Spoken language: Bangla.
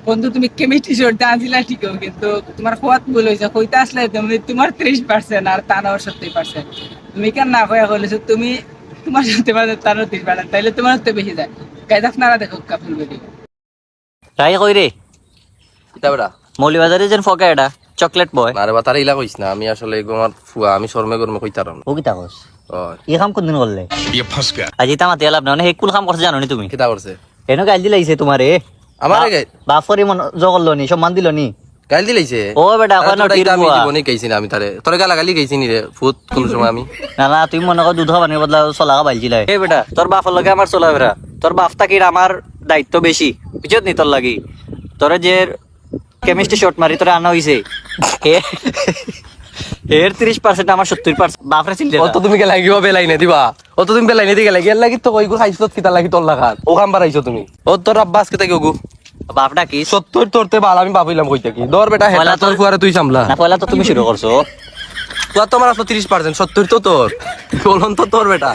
বন্ধু তুমি কেমিস্ট্রি শর্টে আনছিলা ঠিক কিন্তু তোমার খোয়াত ভুল হয়েছে কইতে আসলে তুমি তোমার 30% আর তানোর 70%। তুমি কেন না কয়া কইলেছো তুমি তোমার 70% তানোর 30%, তাইলে তোমার তো বেশি যায়। গাইজ আপনারা দেখো কাপুল ভিডিও। রাই কই রে কিতা বেটা মৌলিবাজারে যেন ফকা এটা চকলেট বয় আরে বা তারা ইলা কইস না, আমি আসলে আমার ফুয়া, আমি শর্মে গরমে কইতারাম ও কিতা কস ওই এই কাম কোনদিন করলে আজি তা মাতি লাভ না হে কুল কাম করছে জানো নি তুমি কিতা করছে এনো গাইল দিলাইছে তোমারে আমারে বাপরে মন জগল নি সম্মান দিল নি গাল দিলাইছে ও বেটা এখন টির আমি বুয়া জীবনে কইছি না আমি তারে তোরে গালাগালি কইছি নি রে ফুত কোন সময় আমি না না তুমি মনে কর দুধ পানির বদলা চলা বাইলছিলাই এ বেটা তোর বাপের লগে আমার চলা বেটা তোর বাপ তাকির আমার দায়িত্ব বেশি বুঝছত নি তোর লাগি তোরে যে কেমিস্ট্রি শর্ট মারি তোরে আনা হইছে এর 30% আমার 70% বাপরে চিনতে অত তুমি কে লাগিও বেলাই না দিবা, অত তুমি বেলাই না দিকে লাগি এর লাগি তো কইগো খাইছো কিতা লাগি তোর লাগাত ও কাম বাড়াইছো তুমি ও তোর আব্বাস কে তাকে ওগো বাপটা কি 70 তোরতে বাল আমি বাবইলাম কইতে কি দর বেটা হেটা পয়লা তোর তোর- ফুয়ারে তুই সামলা না পয়লা তো তুমি শুরু করছো তুই তোমার 30% 70 তো তোর বলন তো তোর বেটা।